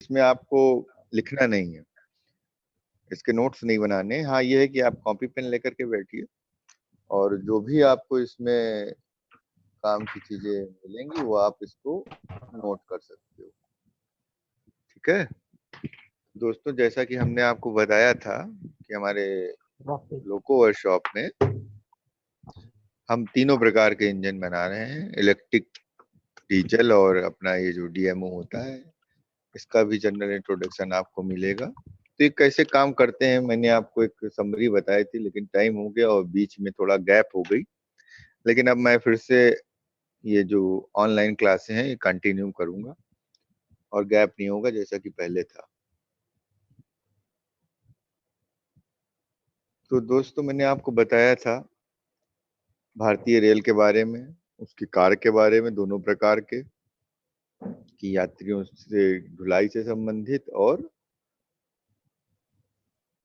इसमें आपको लिखना नहीं है, इसके नोट्स नहीं बनाने। हाँ, ये है कि आप कॉपी पेन लेकर के बैठिए और जो भी आपको इसमें काम की चीजें मिलेंगी वो आप इसको नोट कर सकते हो। ठीक है दोस्तों, जैसा कि हमने आपको बताया था कि हमारे लोको वर्कशॉप में हम तीनों प्रकार के इंजन बना रहे हैं, इलेक्ट्रिक, डीजल और अपना ये जो डीएमओ होता है, इसका भी जनरल इंट्रोडक्शन आपको मिलेगा। तो ये कैसे काम करते हैं मैंने आपको एक समरी बताई थी, लेकिन टाइम हो गया और बीच में थोड़ा गैप हो गई। लेकिन अब मैं फिर से ये जो ऑनलाइन क्लासें हैं ये कंटिन्यू करूंगा और गैप नहीं होगा जैसा कि पहले था। तो दोस्तों, मैंने आपको बताया था भारतीय रेल के बारे में, उसकी कार के बारे में, दोनों प्रकार के, कि यात्रियों से ढुलाई से संबंधित और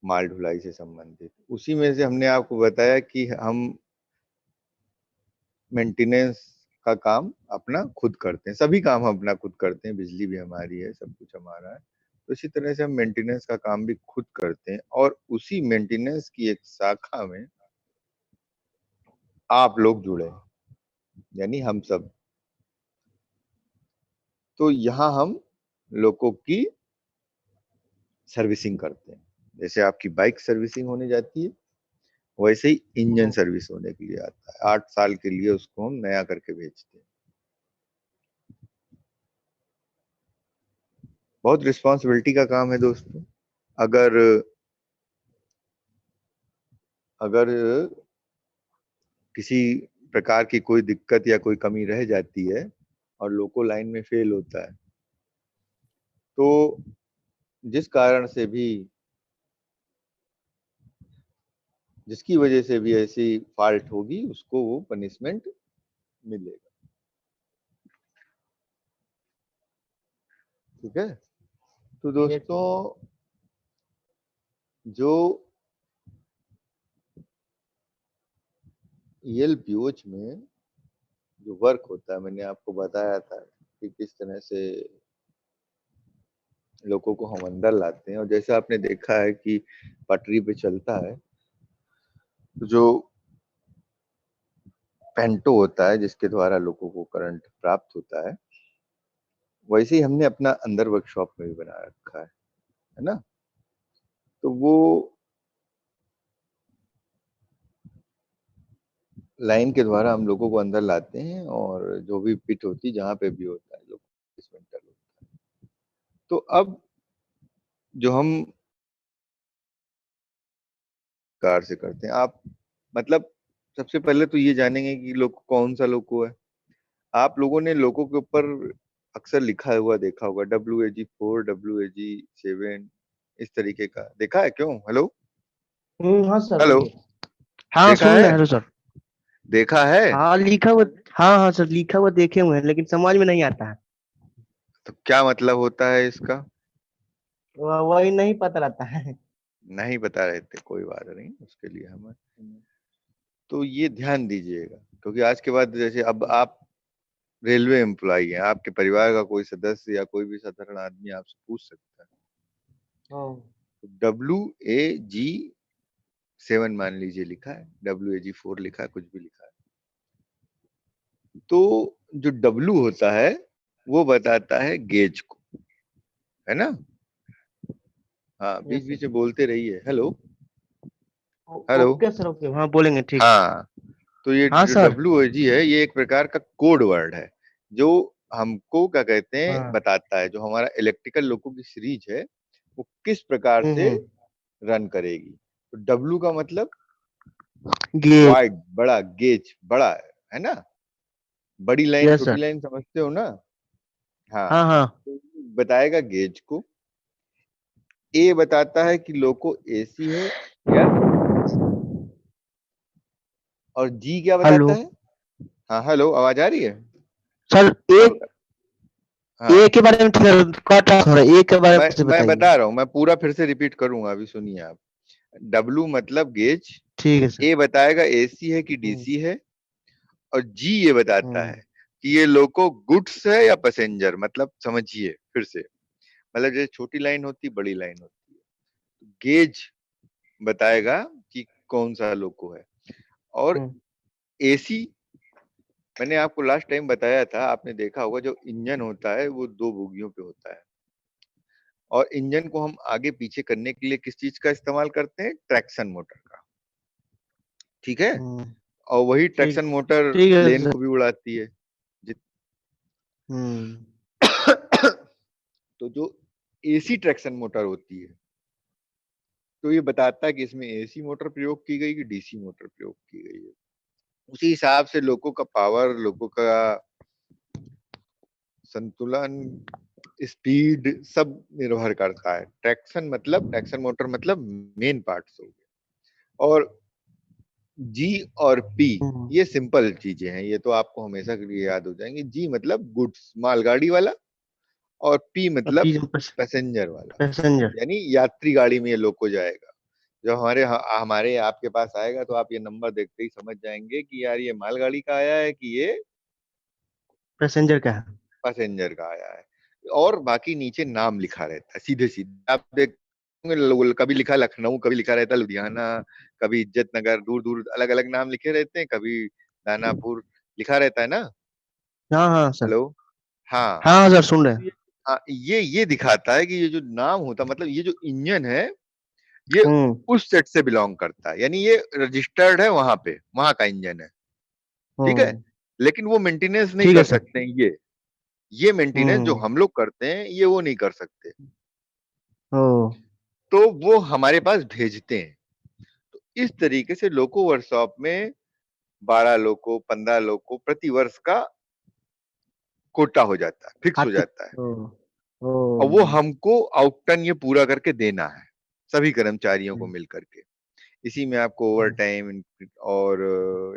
माल ढुलाई से संबंधित। उसी में से हमने आपको बताया कि हम मेंटेनेंस का काम अपना खुद करते हैं, सभी काम हम अपना खुद करते हैं, बिजली भी हमारी है, सब कुछ हमारा है। तो इसी तरह से हम मेंटेनेंस का काम भी खुद करते हैं और उसी मेंटेनेंस की एक शाखा में आप लोग जुड़े, यानी हम सब। तो यहाँ हम लोगों की सर्विसिंग करते हैं। जैसे आपकी बाइक सर्विसिंग होने जाती है, वैसे ही इंजन सर्विस होने के लिए आता है। 8 साल के लिए उसको हम नया करके भेजते हैं। बहुत रिस्पॉन्सिबिलिटी का काम है दोस्तों। अगर अगर किसी प्रकार की कोई दिक्कत या कोई कमी रह जाती है और लोको लाइन में फेल होता है, तो जिस कारण से भी, जिसकी वजह से भी ऐसी फॉल्ट होगी, उसको वो पनिशमेंट मिलेगा। ठीक है। तो दोस्तों, जो ईएलपीओच में जो वर्क होता है, मैंने आपको बताया था कि किस तरह से लोगों को हम अंदर लाते हैं। और जैसे आपने देखा है कि पटरी पे चलता है तो जो पेंटो होता है जिसके द्वारा लोगों को करंट प्राप्त होता है, वैसे ही हमने अपना अंदर वर्कशॉप में भी बना रखा है ना। तो वो लाइन के द्वारा हम लोगों को अंदर लाते हैं और जो भी पिट होती है, जहाँ पे भी होता है, लोग डिसमेंटल होता है। तो अब जो हम कार से करते हैं, आप मतलब सबसे पहले तो ये जानेंगे कि लोग कौन सा लोको है। आप लोगों ने लोगों के ऊपर अक्सर लिखा हुआ देखा होगा, WAG4, WAG7, इस तरीके का देखा है क्यों? हेलो हाँ सर हेलो, बोलिए। हाँ देखा सुन है? रहे हैं। Hello sir. देखा है? हाँ लिखा हुआ। हाँ हाँ सर लिखा हुआ देखे हुए हैं लेकिन समझ में नहीं आता है। तो क्या मतलब होता है इसका? वही नहीं पता रहता है। नहीं बता रहे थे, कोई बात नहीं, उसके लिए हम तो ये ध्यान दीजिएगा, क्योंकि आज के बाद जैसे अब आप रेलवे एम्प्लॉई हैं, आपके परिवार का कोई सदस्य या कोई भी साधारण आदमी आपसे पूछ सकता है। हाँ। WAG7 मान लीजिए लिखा है, WAG4 लिखा है, कुछ भी लिखा है, तो जो W होता है वो बताता है गेज को, है ना। हाँ, बीच यस बीच सर। में बोलते रहिए। Hello hello. Okay sir okay हाँ बोलेंगे ठीक। हाँ, तो ये हाँ जो सर। WAG है ये एक प्रकार का कोड वर्ड है, जो हमको क्या कहते हैं हाँ। बताता है, जो हमारा इलेक्ट्रिकल लोको की सीरीज है वो किस प्रकार से हम्म। रन करेगी। तो डब्लू का मतलब ये। वाइड, बड़ा, गेज बड़ा, है ना। बड़ी लाइन यस छोटी सर। लाइन समझते हो ना। हाँ, हाँ हाँ। तो बताएगा गेज को। ए बताता है कि लोको एसी है या डीसी, और जी क्या बताता हेलो है? हाँ हेलो, आवाज आ रही है? सर। अब एक हाँ, ए के बारे में कट ऑफ हो रहा है। ए के बारे में से मैं बताइए। बता रहा हूँ, मैं पूरा फिर से रिपीट करूंगा, अभी सुनिए आप। डब्लू मतलब गेज, ठीक है सर। ए बताएगा एसी है कि हम्म। डीसी है, और जी ये बताता हम्म। है कि ये लोको गुड्स है या पैसेंजर, मतलब समझिए फिर से। मतलब जैसे छोटी लाइन होती है, बड़ी लाइन होती है। गेज बताएगा कि कौन सा लोको है। और एसी, मैंने आपको लास्ट टाइम बताया था, आपने देखा होगा, जो इंजन होता है वो दो बोगियों पे होता है, और इंजन को हम आगे पीछे करने के लिए किस चीज का इस्तेमाल करते हैं? ट्रैक्शन मोटर का। ठीक है। और वही ठीक ट्रैक्शन मोटर ठीक है प्लेन सर। को भी उड़ाती है। हम्म। तो जो एसी ट्रैक्शन मोटर होती है, तो ये बताता है कि इसमें एसी मोटर प्रयोग की गई कि डीसी मोटर प्रयोग की गई है। उसी हिसाब से लोगों का पावर, लोगों का संतुलन, स्पीड सब निर्भर करता है। ट्रैक्शन मतलब, ट्रैक्शन मोटर मतलब मेन पार्ट्स हो गए। और जी और पी, हम्म। ये सिंपल चीजें हैं, ये तो आपको हमेशा के लिए याद हो जाएंगी। जी मतलब गुड्स, मालगाड़ी वाला, और पी अब मतलब पीछे पैसेंजर वाला, पैसेंजर। यानी यात्री गाड़ी में ये लोको जाएगा। जब हमारे आपके पास आएगा तो आप ये नंबर देखते ही समझ जाएंगे कि यार ये मालगाड़ी का आया है कि ये पैसेंजर का है। पैसेंजर का आया है। और बाकी नीचे नाम लिखा रहता है, सीधे सीधे आप देख, कभी लिखा लखनऊ, कभी लिखा रहता है लुधियाना, कभी इज्जत नगर, दूर दूर अलग अलग नाम लिखे रहते हैं, कभी दानापुर लिखा रहता है ना। हाँ हाँ सर। हेलो। हाँ। हाँ हाँ सर, सुन रहे तो हैं। ये दिखाता है कि ये जो नाम होता, मतलब ये जो इंजन है, ये हम्म। उस सेट से बिलोंग करता है, यानी ये रजिस्टर्ड है वहां पे, वहां का इंजन है। ठीक है। हम्म। लेकिन वो मेंटेनेंस नहीं ठीक है कर सर। सकते हैं ये मेंटेनेंस जो हम्म। हम लोग करते हैं ये वो नहीं कर सकते। ओ। तो वो हमारे पास भेजते हैं। तो इस तरीके से लोको वर्कशॉप में 12 लोको, 15 लोको प्रति वर्ष का कोटा हो जाता है, फिक्स हो आते। जाता है। ओ। ओ। और वो हमको आउटटन ये पूरा करके देना है, सभी कर्मचारियों को हम्म। मिल करके। इसी में आपको ओवर टाइम और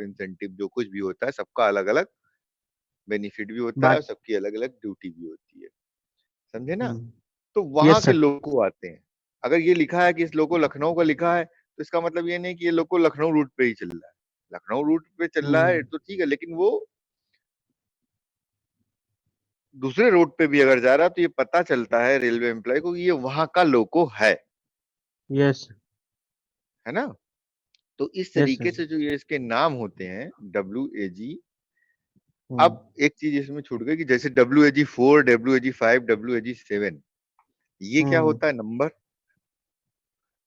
इंसेंटिव जो कुछ भी होता है, सबका अलग अलग बेनिफिट भी होता है, और बात। सबकी अलग अलग ड्यूटी भी होती है। समझे ना। हम्म। तो वहां यस के सर। लोगो आते हैं। अगर ये लिखा है कि इस लोगो लखनऊ का लिखा है, तो इसका मतलब ये नहीं कि ये लोगो लखनऊ रूट पे ही चल रहा है। लखनऊ रूट पे चल रहा है हम्म। तो ठीक है, लेकिन वो दूसरे रूट पे भी अगर जा रहा है तो ये पता चलता है रेलवे एम्प्लॉय को कि ये वहां का लोगो है। यस। है ना। तो इस यस तरीके सर। से जो ये इसके नाम होते हैं, WAG। अब हम्म। एक चीज इसमें छूट गई कि जैसे WAG 4, WAG 5, WAG 7, ये क्या हम्म। होता है? नंबर।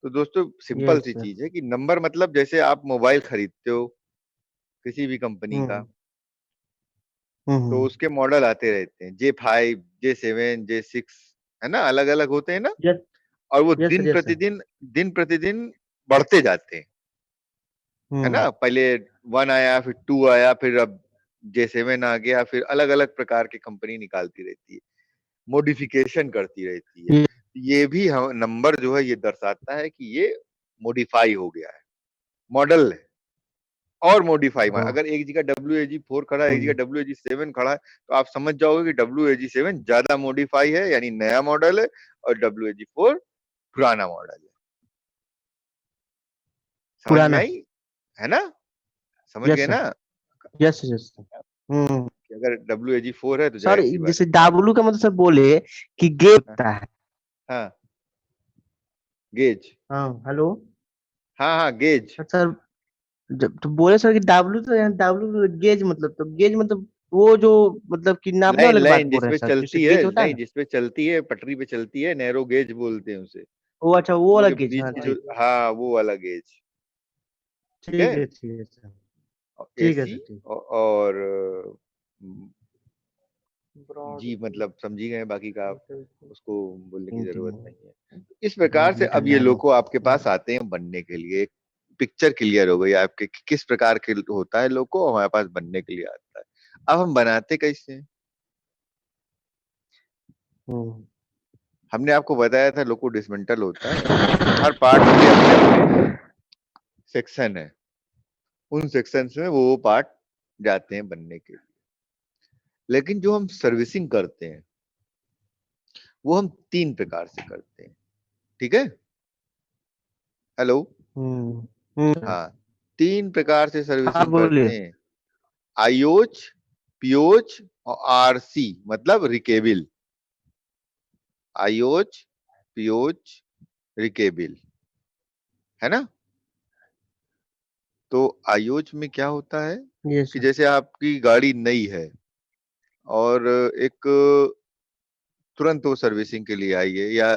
तो दोस्तों सिंपल यस सी सर। चीज है कि नंबर मतलब, जैसे आप मोबाइल खरीदते हो किसी भी कंपनी का, हम्म। तो हम्म। उसके मॉडल आते रहते हैं, J5, J7, J6, है ना, अलग अलग होते हैं ना। यस। और वो यस सर। Yes sir. दिन प्रतिदिन बढ़ते जाते हैं। है हम्म। ना, पहले 1 आया, फिर 2 आया, फिर अब J7 आ गया, फिर अलग अलग प्रकार की कंपनी निकालती रहती है, मॉडिफिकेशन करती रहती है। ये। ये भी हम नंबर जो है ये दर्शाता है कि ये मॉडिफाई हो गया है, मॉडल है। और मॉडिफाई, ओ। अगर एक जगह WAG 4 खड़ा है, एक हम्म। जगह WAG 7 खड़ा है, तो आप समझ जाओगे कि WAG 7 ज्यादा मॉडिफाई है, यानी नया मॉडल है, और WAG 4 पुराना मॉडल है। समझ में पुराना। आई? है ना। समझ यस गए सर। ना यस यस सर। हम्म। कि अगर WAG 4 है तो सर, जाहिर सी बात जैसे है कि डाबलू का मतलब सर बोले कि गे हाँ। होता है। हाँ, गेज। हाँ हेलो। हाँ हाँ, गेज। सर, जब तो बोले सर कि डाब्लू, तो यहाँ डाब्लू गेज मतलब, तो गेज मतलब वो जो मतलब कि नापने लाइन वाले की बात लाइन बोल रहे हैं जिसपे सर, जैसे चलती है, गेज होता है नहीं ना। जिसपे चलती है, पटरी पे चलती है, नैरो गेज बोलते हैं उसे। वो अच्छा, वो वो वाला जो गेज। बीच हाँ की जो, ठीक। हाँ वो वाला गेज। ठीक है। ठीक है सर। और ठीक है एसी सर। ठीक। और ब्रॉड जी गेज। मतलब समझी गए, बाकी का आप उसको बोलने की जरूरत इंटीरियर। नहीं है। इस प्रकार 1.5 से मीटर अब ये नैरो। लोगो आपके पास आते हैं बनने के लिए। एक पिक्चर क्लियर हो गई आपके कि किस प्रकार के होता है लोगो, हमारे पास बनने के लिए आता है। अब हम बनाते कैसे हैं? हम्म। हमने आपको बताया था लोगो डिसमेंटल होता है, यानी हर पार्ट के अपने अपने सेक्शन है, उन सेक्शंस में वो पार्ट जाते हैं बनने के लिए। लेकिन जो हम सर्विसिंग करते हैं वो हम 3 प्रकार से करते हैं। ठीक है। हेलो। हम्म। हम्म। हाँ, 3 प्रकार से हाँ सर्विसिंग बोलिए। करते हैं। आईओच, पीओच और RC मतलब रिकेबिल। आयोज, पियोज, रिकेबिल, है ना। तो आयोज में क्या होता है यस कि सर। जैसे आपकी गाड़ी नई है और एक तुरंत वो सर्विसिंग के लिए आई है या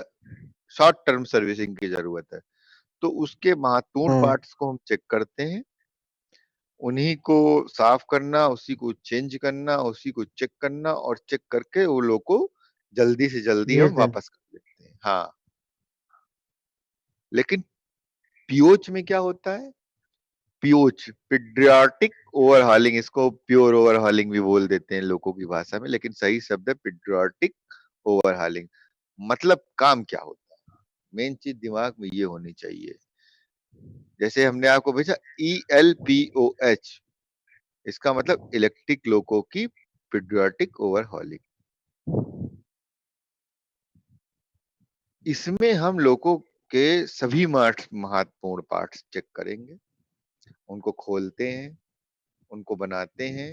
शॉर्ट टर्म सर्विसिंग की जरूरत है, तो उसके महत्वपूर्ण हम्म। पार्ट्स को हम चेक करते हैं, उन्हीं को साफ करना, उसी को चेंज करना, उसी को चेक करना, और चेक करके वो लोग को जल्दी से जल्दी यस हम सर। वापस कर देते हैं। हाँ, लेकिन पीओच में क्या होता है, पीओच पीडियाट्रिक ओवरहॉलिंग, इसको प्योर ओवरहॉलिंग भी बोल देते हैं लोगों की भाषा में, लेकिन सही शब्द है पीडियाट्रिक ओवरहॉलिंग। मतलब काम क्या होता है, मेन चीज दिमाग में ये होनी चाहिए। जैसे हमने आपको भेजा ELPOH, इसका मतलब इलेक्ट्रिक लोको की पीडियाट्रिक ओवरहॉलिंग। इसमें हम लोगों के सभी महत्वपूर्ण पार्ट्स चेक करेंगे, उनको खोलते हैं, उनको बनाते हैं,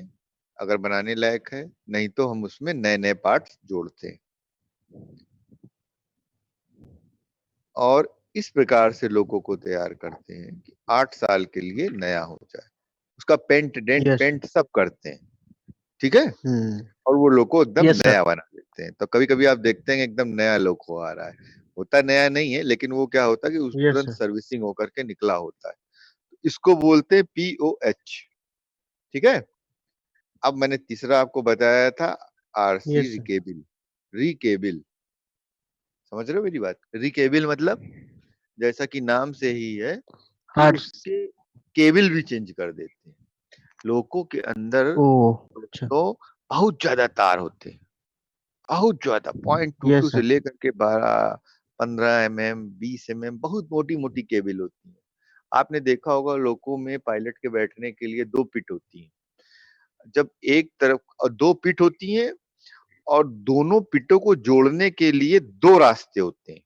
अगर बनाने लायक है, नहीं तो हम उसमें नए नए पार्ट्स जोड़ते हैं, और इस प्रकार से लोगों को तैयार करते हैं कि 8 साल के लिए नया हो जाए। उसका paint dent yes sir. Paint सब करते हैं, ठीक है, हम्म। और वो लोगो एकदम यस सर। नया बना देते हैं। तो कभी कभी आप देखते हैं एकदम नया लोगो आ रहा है, होता नया नहीं है, लेकिन वो क्या होता है कि उस यस तुरंत सर। सर्विसिंग होकर के निकला होता है। इसको बोलते हैं POH, ठीक है। अब मैंने तीसरा आपको बताया था RC यस सर। रिकेबिल, रिकेबिल, समझ रहे हो मेरी बात। रिकेबिल मतलब जैसा कि नाम से ही है कि हार्ट। उसके केबल भी चेंज कर देते हैं। लोगों के अंदर ओ। अच्छा। तो बहुत ज्यादा तार होते हैं, बहुत ज्यादा, 0.22 यस से सर। लेकर के 12, 15 mm, 20 mm, बहुत मोटी मोटी केबल होती है। आपने देखा होगा लोगों में पायलट के बैठने के लिए दो पिट होती हैं, जब एक तरफ दो पिट होती हैं, और दोनों पिटों को जोड़ने के लिए दो रास्ते होते हैं।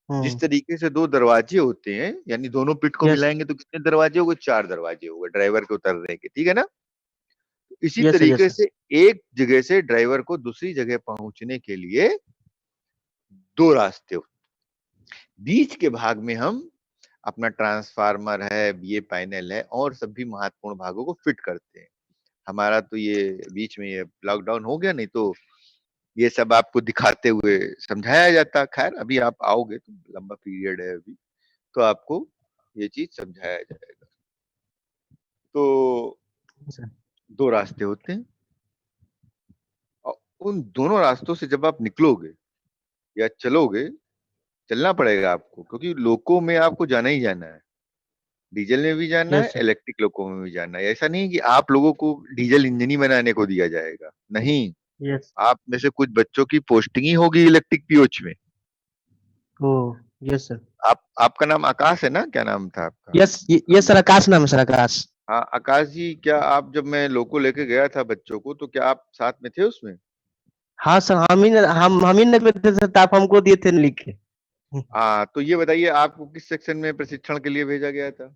जिस हम्म। तरीके से दो दरवाजे होते हैं, यानी दोनों पिट को यस। मिलाएंगे तो कितने दरवाजे हो गए, 4 दरवाजे हो गए ड्राइवर के उतरने के, ठीक है ना। इसी यस सर। यस तरीके सर। से एक जगह से ड्राइवर को दूसरी जगह पहुंचने के लिए दो रास्ते होते हैं। बीच के भाग में हम अपना ट्रांसफार्मर है, ये पैनल है, और सभी महत्वपूर्ण भागों को फिट करते हैं। हमारा तो ये बीच में ये लॉकडाउन हो गया, नहीं तो ये सब आपको दिखाते हुए समझाया जाता। खैर अभी आप आओगे तो लंबा पीरियड है अभी, तो आपको ये चीज समझाया जाएगा। तो सर। दो रास्ते होते हैं, और उन दोनों रास्तों से जब आप निकलोगे या चलोगे, चलना पड़ेगा आपको, क्योंकि लोको में आपको जाना ही जाना है। डीजल में भी जाना है, यस सर। इलेक्ट्रिक लोको में भी जाना है। ऐसा नहीं कि आप लोगों को डीजल इंजन ही बनाने को दिया जाएगा, नहीं। यस। आप में से कुछ बच्चों की पोस्टिंग ही होगी इलेक्ट्रिक पीओच में। ओ। Yes sir. आपका नाम आकाश है ना, क्या नाम था आपका। यस। यस सर, आकाश नाम है सर, आकाश। हाँ आकाश जी, क्या आप, जब मैं लोको लेके गया था बच्चों को, तो क्या आप साथ में थे उसमें। हाँ सर, हम ही ने थे सर, तो आप हमको दिए थे लिख के। हाँ, तो ये बताइए आपको किस सेक्शन में प्रशिक्षण के लिए भेजा गया था।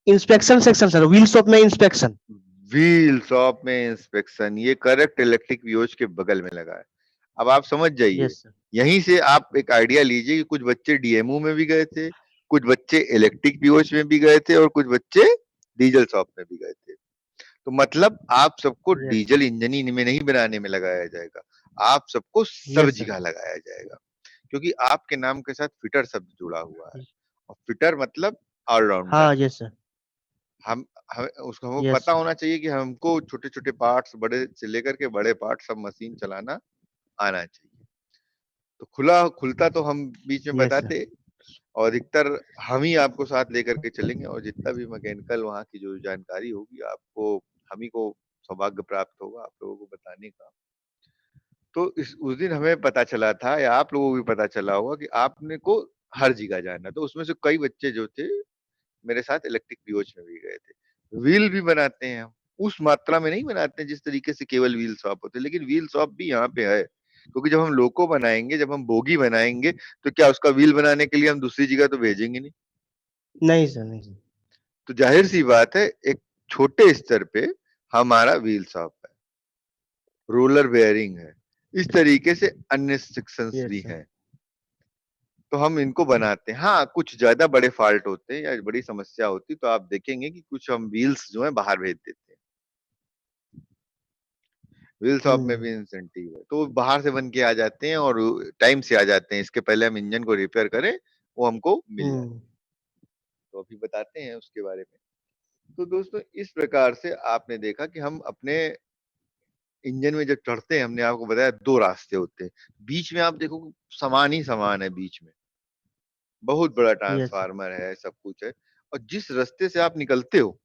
Inspection section sir, wheel shop में इंस्पेक्शन। व्हील शॉप में इंस्पेक्शन, ये करेक्ट इलेक्ट्रिक वियोज के बगल में लगा है। अब आप समझ जाइए, यस सर। यहीं से आप एक आइडिया लीजिए कि कुछ बच्चे डीएमओ में भी गए थे, कुछ बच्चे इलेक्ट्रिक पीओच में भी गए थे, और कुछ बच्चे डीजल शॉप में भी गए थे। तो मतलब आप सबको यस डीजल इंजन में नहीं बनाने में लगाया जाएगा, आप सबको सब यस सर। जगह लगाया जाएगा, क्योंकि आपके नाम के साथ फिटर शब्द जुड़ा हुआ है। और फिटर मतलब ऑलराउंडर। हाँ यस सर। हम उसको हमको यस पता सर। होना चाहिए कि हमको छोटे छोटे पार्ट्स, बड़े से लेकर के बड़े पार्ट सब मशीन चलाना आना चाहिए। तो खुला खुलता तो हम बीच में यस सर। बताते, और अधिकतर हम ही आपको साथ लेकर के चलेंगे, और जितना भी मैकेनिकल वहाँ की जो जानकारी होगी आपको, हम ही को सौभाग्य प्राप्त होगा आप लोगों को बताने का। तो इस उस दिन हमें पता चला था, या आप लोगों को भी पता चला होगा कि आपने को हर जगह जाना। तो उसमें से कई बच्चे जो थे मेरे साथ इलेक्ट्रिक पीओच में भी गए थे। व्हील भी बनाते हैं हम, उस मात्रा में नहीं बनाते हैं जिस तरीके से केवल व्हील शॉप होते हैं, लेकिन व्हील शॉप भी यहाँ पे है, क्योंकि जब हम लोको बनाएंगे, जब हम बोगी बनाएंगे, तो क्या उसका व्हील बनाने के लिए हम दूसरी जगह तो भेजेंगे नहीं। नहीं सर, नहीं सर। तो जाहिर सी बात है, एक छोटे स्तर पे हमारा व्हील शॉप है, रोलर बेयरिंग है, इस तरीके से अन्य सेक्शंस भी यस सर। हैं, तो हम इनको बनाते हैं। हाँ, कुछ ज्यादा बड़े फॉल्ट होते हैं या बड़ी समस्या होती तो आप देखेंगे कि कुछ हम व्हील्स जो है बाहर भेज देते हैं। व्हील शॉप में भी इंसेंटिव है, तो वो बाहर से बन के आ जाते हैं और टाइम से आ जाते हैं, इसके पहले हम इंजन को रिपेयर करें वो हमको मिल जाए। हम्म। तो अभी बताते हैं उसके बारे में। तो दोस्तों इस प्रकार से आपने देखा कि हम अपने इंजन में जब चढ़ते हैं, हमने आपको बताया दो रास्ते होते हैं, बीच में आप देखो सामान ही सामान है, बीच में बहुत बड़ा यस ट्रांसफार्मर है, सब कुछ है। और जिस रास्ते से आप निकलते हो,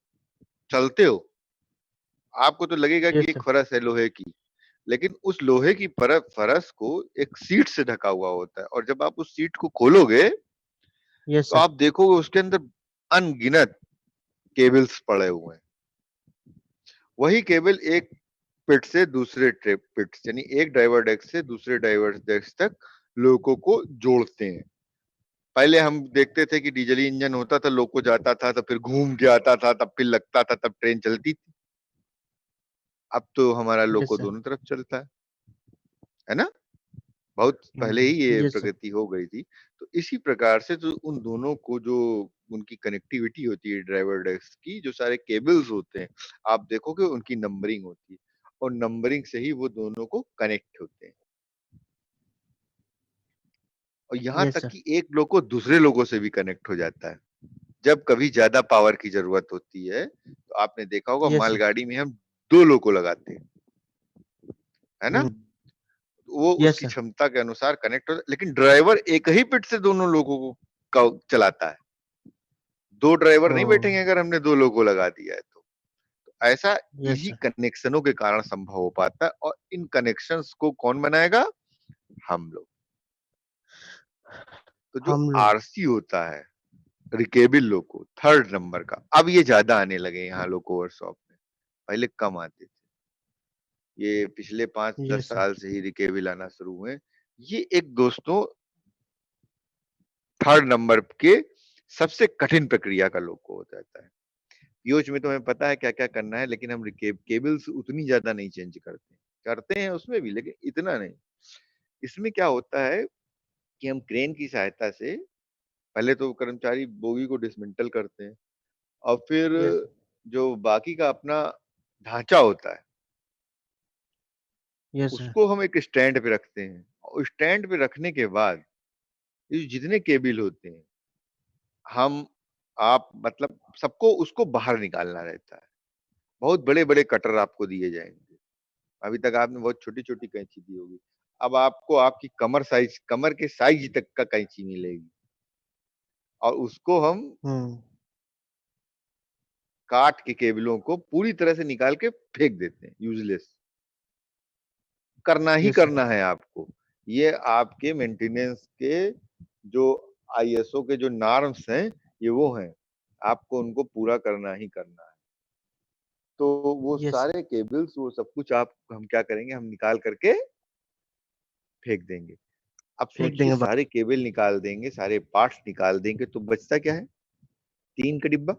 चलते हो, आपको तो लगेगा कि यस एक सर। फरस है लोहे की, लेकिन उस लोहे की फरस को एक सीट से ढका हुआ होता है, और जब आप उस सीट को खोलोगे यस तो सर। आप देखोगे उसके अंदर अनगिनत केबल्स पड़े हुए हैं। वही केबल एक पिट से दूसरे पिट, यानी एक ड्राइवर डेस्क से दूसरे ड्राइवर डेस्क तक लोगों को जोड़ते हैं। पहले हम देखते थे कि डीजली इंजन होता था, लोको जाता था तो फिर घूम के आता था, तब फिर लगता था, तब ट्रेन चलती थी। अब तो हमारा यस लोको सर। दोनों तरफ चलता है ना। बहुत पहले ही ये यस सर। प्रगति हो गई थी। तो इसी प्रकार से जो उन दोनों को जो उनकी कनेक्टिविटी होती है ड्राइवर डेस्क की, जो सारे केबल्स होते हैं, आप देखोगे उनकी नंबरिंग होती है, और नंबरिंग से ही वो दोनों को कनेक्ट होते हैं। और यहाँ यस तक सर। कि एक लोगो दूसरे लोगों से भी कनेक्ट हो जाता है। जब कभी ज्यादा पावर की जरूरत होती है तो आपने देखा होगा यस सर। मालगाड़ी में हम दो लोगो लगाते हैं, है ना। हम्म। वो यस उसकी सर। क्षमता के अनुसार कनेक्ट हो, लेकिन ड्राइवर एक ही पिट से दोनों लोगों को चलाता है। दो ड्राइवर ओ। नहीं बैठेंगे अगर हमने दो लोगो लगा दिया है तो। ऐसा यस इन्हीं सर। कनेक्शनों के कारण संभव हो पाता है, और इन कनेक्शंस को कौन बनाएगा? हम लोग। तो जो हम लोग। आरसी होता है, रिकेबल लोको, थर्ड नंबर का, अब ये ज्यादा आने लगे यहाँ लोको वर्कशॉप में, पहले कम आते थे। ये पिछले 5-10 यस सर। साल से ही रिकेबल आना शुरू हुए। ये एक दोस्तों थर्ड नंबर के सबसे कठिन प्रक्रिया का लोको हो जाता है। पीओच में तो हमें पता है क्या क्या करना है, लेकिन हम केबल्स उतनी ज्यादा नहीं चेंज करते, करते हैं उसमें भी लेकिन इतना नहीं। इसमें क्या होता है कि हम क्रेन की सहायता से पहले तो कर्मचारी बोगी को डिसमेंटल करते हैं, और फिर यस सर। जो बाकी का अपना ढांचा होता है यस सर। उसको हम एक स्टैंड पे रखते हैं, और स्टैंड पे रखने के बाद ये जितने केबल होते हैं, हम आप मतलब सबको उसको बाहर निकालना रहता है। बहुत बड़े बड़े कटर आपको दिए जाएंगे, अभी तक आपने बहुत छोटी छोटी कैंची दी होगी, अब आपको आपकी कमर के साइज तक का कैंची मिलेगी, और उसको हम हम्म। काट के केबलों को पूरी तरह से निकाल के फेंक देते हैं, यूजलेस। करना ही यस सर। करना है आपको। ये आपके मेंटेनेंस के जो आईएसओ के जो नॉर्म्स हैं, ये वो हैं, आपको उनको पूरा करना ही करना है। तो वो यस सर। सारे केबल्स, वो सब कुछ आप हम क्या करेंगे, हम निकाल करके फेंक देंगे। अब फेंक सोचिए देंगे सारे बाहर। केबल निकाल देंगे, सारे पार्ट्स निकाल देंगे, तो बचता क्या है? टीन का डिब्बा,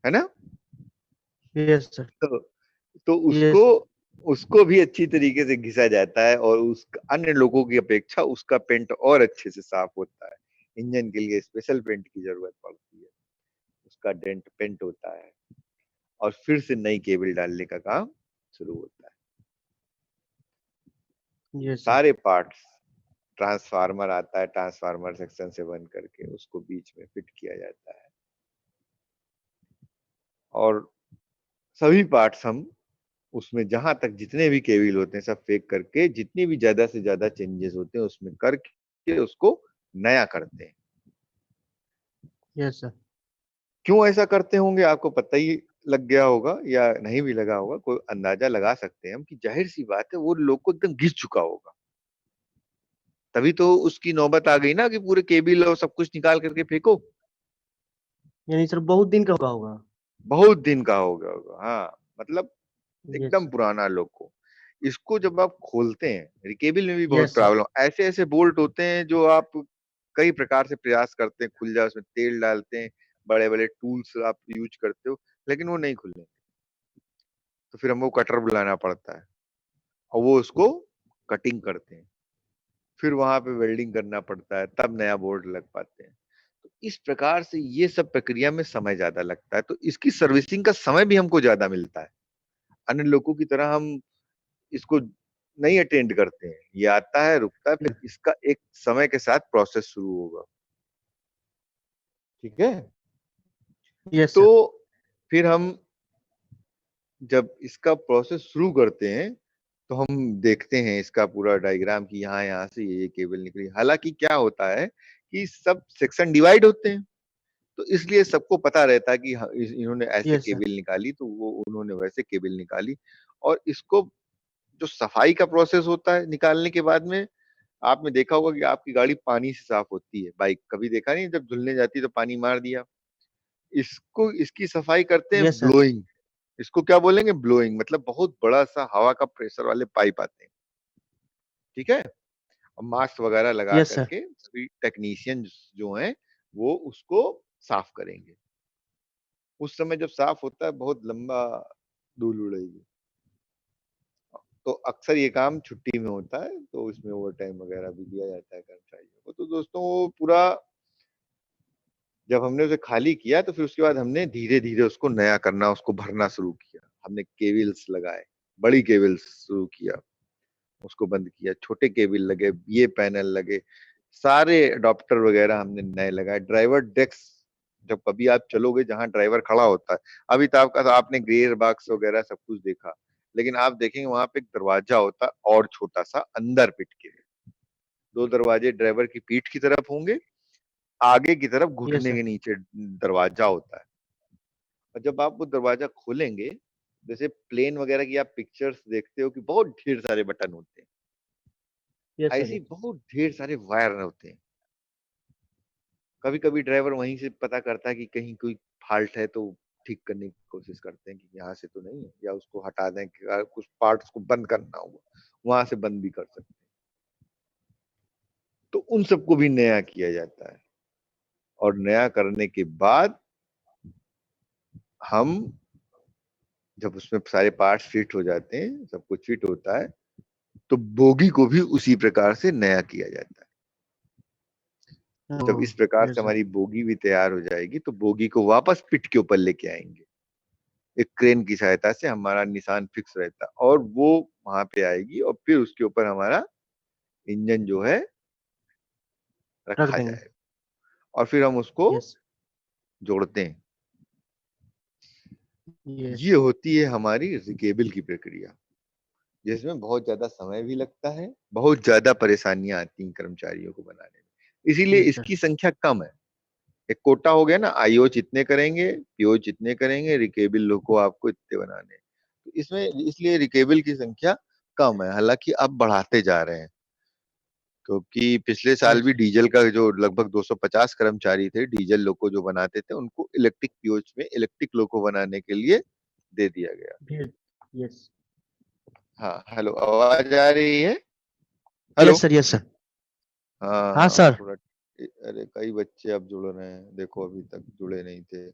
है ना। Yes sir. तो, तो उसको यस। उसको भी अच्छी तरीके से घिसा जाता है, और उस अन्य लोगों की अपेक्षा उसका पेंट और अच्छे से साफ होता है। इंजन के लिए स्पेशल पेंट की जरूरत पड़ती है, उसका डेंट पेंट होता है, और फिर से नई केबल डालने का काम शुरू होता है। Yes sir. सारे पार्ट्स, ट्रांसफार्मर आता है, ट्रांसफार्मर सेक्शन से बन करके उसको बीच में फिट किया जाता है, और सभी पार्ट्स हम उसमें जहां तक जितने भी केबल होते हैं सब फेंक करके, जितनी भी ज्यादा से ज्यादा चेंजेस होते हैं उसमें करके उसको नया करते हैं। Yes sir. क्यों ऐसा करते होंगे आपको पता ही लग गया होगा, या नहीं भी लगा होगा, कोई अंदाजा लगा सकते हैं हम कि जाहिर सी बात है वो लोग को एकदम घिस चुका होगा, तभी तो उसकी नौबत आ गई ना कि पूरे केबल और सब कुछ निकाल करके फेंको। यानी सर बहुत दिन का होगा। बहुत दिन का हो गया होगा, हाँ, मतलब यस एकदम सर। पुराना लोको। इसको जब आप खोलते हैं, केबल में भी बहुत यस सर। प्रॉब्लम, ऐसे ऐसे बोल्ट होते हैं जो आप कई प्रकार से प्रयास करते हैं खुल जाए, उसमें तेल डालते हैं, बड़े बड़े टूल्स आप यूज करते हो, लेकिन वो नहीं खुलने, तो फिर हमको कटर बुलाना पड़ता है। और वो उसको कटिंग करते हैं, फिर वहां पे वेल्डिंग करना पड़ता है, तब नया बोर्ड लग पाते हैं। तो इस प्रकार से ये सब प्रक्रिया में समय ज्यादा लगता है, तो इसकी सर्विसिंग का समय भी हमको ज्यादा मिलता है। अन्य लोगों की तरह हम इसको नहीं अटेंड करते हैं, ये आता है रुकता है, फिर इसका एक समय के साथ प्रोसेस शुरू होगा। ठीक है। यस तो सर। फिर हम जब इसका प्रोसेस शुरू करते हैं तो हम देखते हैं इसका पूरा डायग्राम कि यहाँ यहाँ से ये केबल निकली। हालांकि क्या होता है कि सब सेक्शन डिवाइड होते हैं, तो इसलिए सबको पता रहता है कि इन्होंने ऐसे यस सर। केबल निकाली तो वो उन्होंने वैसे केबल निकाली। और इसको जो सफाई का प्रोसेस होता है निकालने के बाद में, आपने देखा होगा कि आपकी गाड़ी पानी से साफ होती है, बाइक कभी देखा नहीं, जब धुलने जाती है तो पानी मार दिया। इसको इसकी सफाई करते हैं यस सर। ब्लोइंग। इसको क्या बोलेंगे, ब्लोइंग, मतलब बहुत बड़ा सा हवा का प्रेशर वाले पाइप आते हैं। ठीक है। और मास्क वगैरह लगा यस सर। करके सभी टेक्नीशियन जो हैं वो उसको साफ करेंगे। उस समय जब साफ होता है बहुत लंबा धूल उड़ेगी। तो अक्सर ये काम छुट्टी में होता है, तो इसमें ओवर टाइम वगैरह भी दिया जाता है कर्मचारियों को। तो दोस्तों वो पूरा जब हमने उसे खाली किया तो फिर उसके बाद हमने धीरे धीरे उसको नया करना, उसको भरना शुरू किया। हमने केबल्स लगाए, बड़ी केबल्स शुरू किया, उसको बंद किया, छोटे केबल लगे, ये पैनल लगे, सारे अडॉप्टर वगैरह हमने नए लगाए। ड्राइवर डेस्क, जब कभी आप चलोगे जहां ड्राइवर खड़ा होता है, अभी तो आपने गियर बॉक्स वगैरह सब कुछ देखा, लेकिन आप देखेंगे वहां पे एक दरवाजा होता है और छोटा सा अंदर पिट के। दो दरवाजे ड्राइवर की पीठ की तरफ होंगे, आगे की तरफ यस घुटने सर। के नीचे दरवाजा होता है। और जब आप वो दरवाजा खोलेंगे, जैसे प्लेन वगैरह की आप पिक्चर्स देखते हो कि बहुत ढेर सारे बटन होते हैं, यस ऐसे सर। ही बहुत ढेर सारे वायर होते हैं। कभी कभी ड्राइवर वहीं से पता करता है कि कहीं कोई फॉल्ट है, तो ठीक करने की कोशिश करते हैं कि यहाँ से तो नहीं है, या उसको हटा दें कि अगर कुछ पार्ट्स को बंद करना होगा वहां से बंद भी कर सकते हैं। तो उन सबको भी नया किया जाता है। और नया करने के बाद हम जब उसमें सारे पार्ट्स फिट हो जाते हैं, सब कुछ फिट होता है, तो बोगी को भी उसी प्रकार से नया किया जाता है। जब इस प्रकार से यस सर। हमारी बोगी भी तैयार हो जाएगी तो बोगी को वापस पिट के ऊपर लेके आएंगे। एक क्रेन की सहायता से हमारा निशान फिक्स रहता है और वो वहां पे आएगी, और फिर उसके ऊपर हमारा इंजन जो है रख रखा देंगे। जाएगा, और फिर हम उसको यस। जोड़ते हैं। यस। ये होती है हमारी रिकेबल की प्रक्रिया, जिसमें बहुत ज्यादा समय भी लगता है, बहुत ज्यादा परेशानियां आती हैं कर्मचारियों को बनाने में, इसीलिए यस सर। इसकी संख्या कम है। एक कोटा हो गया ना, आईओच इतने करेंगे, पीओच इतने करेंगे, रिकेबल लोग को आपको इतने बनाने हैं। तो इसमें इसलिए रिकेबल की संख्या कम है, हालांकि अब बढ़ाते जा रहे हैं। क्योंकि पिछले साल भी यस। डीजल का जो लगभग 250 कर्मचारी थे, डीजल लोको जो बनाते थे, उनको इलेक्ट्रिक पीओच में इलेक्ट्रिक लोको बनाने के लिए दे दिया गया। भेज। यस। हाँ हेलो, आवाज आ रही है? Hello. Yes sir. Yes sir. हाँ हाँ सर। थोड़ा, अरे कई बच्चे अब जुड़ रहे हैं, देखो अभी तक जुड़े नहीं थे।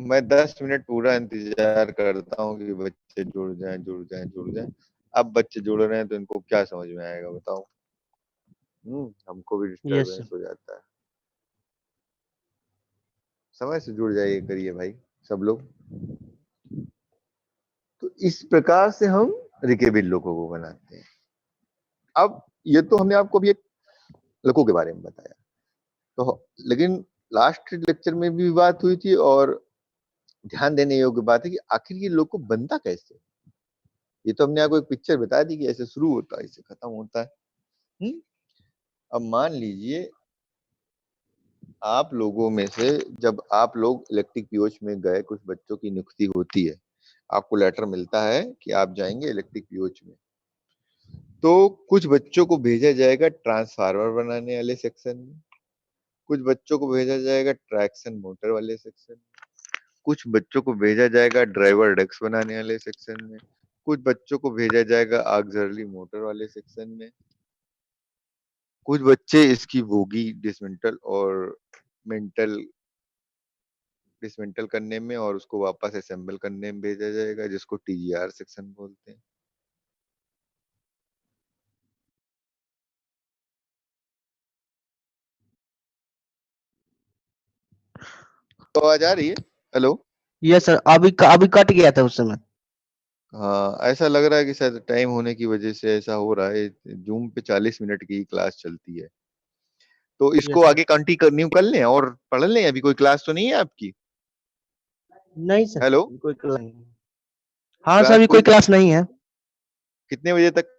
मैं 10 मिनट पूरा इंतजार करता हूँ कि बच्चे जुड़ जाएं, जुड़ जाएं, जुड़ जाएं। अब बच्चे जुड़ रहे हैं तो इनको क्या समझ में आएगा बताओ। हमको भी यस डिस्टरबेंस सर। हो जाता है। समय से जुड़ जाइए करिए भाई, सब लोग। तो इस प्रकार से हम रिकेबिल लोगों को बनाते हैं। अब ये तो हमने आपको अभी एक लको के बारे में बताया, तो लेकिन लास्ट लेक्चर में भी बात हुई थी, और ध्यान देने योग्य बात है कि आखिर ये लोको बनता कैसे। ये तो हमने आपको एक पिक्चर बता दी कि ऐसे शुरू होता है, ऐसे खत्म होता है। हम्म? अब मान लीजिए आप लोगों में से जब आप लोग इलेक्ट्रिक पीओच में गए, कुछ बच्चों की नियुक्ति होती है, आपको लेटर मिलता है कि आप जाएंगे इलेक्ट्रिक पीओच में, तो कुछ बच्चों को भेजा जाएगा ट्रांसफार्मर बनाने वाले सेक्शन में, कुछ बच्चों को भेजा जाएगा ट्रैक्शन मोटर वाले सेक्शन में, कुछ बच्चों को भेजा जाएगा ड्राइवर डेस्क बनाने वाले सेक्शन में, कुछ बच्चों को भेजा जाएगा ऑक्सिलरी मोटर वाले सेक्शन में, कुछ बच्चे इसकी बोगी डिसमेंटल और मेंटल डिसमेंटल करने में और उसको वापस असेंबल करने में भेजा जाएगा, जिसको टीजीआर सेक्शन बोलते हैं। तो आवाज आ रही है? हेलो। यस सर, अभी कट गया था उस समय। हाँ, ऐसा लग रहा है कि शायद टाइम होने की वजह से ऐसा हो रहा है। जूम पे 40 मिनट की क्लास चलती है, तो इसको यस सर। आगे कंटिन्यू कर लें और पढ़ लें। अभी कोई क्लास तो नहीं है आपकी? नहीं सर, हेलो। अभी कोई क्लास नहीं है। हाँ सर, क्लास अभी कोई पूरी क्लास नहीं है। कितने बजे तक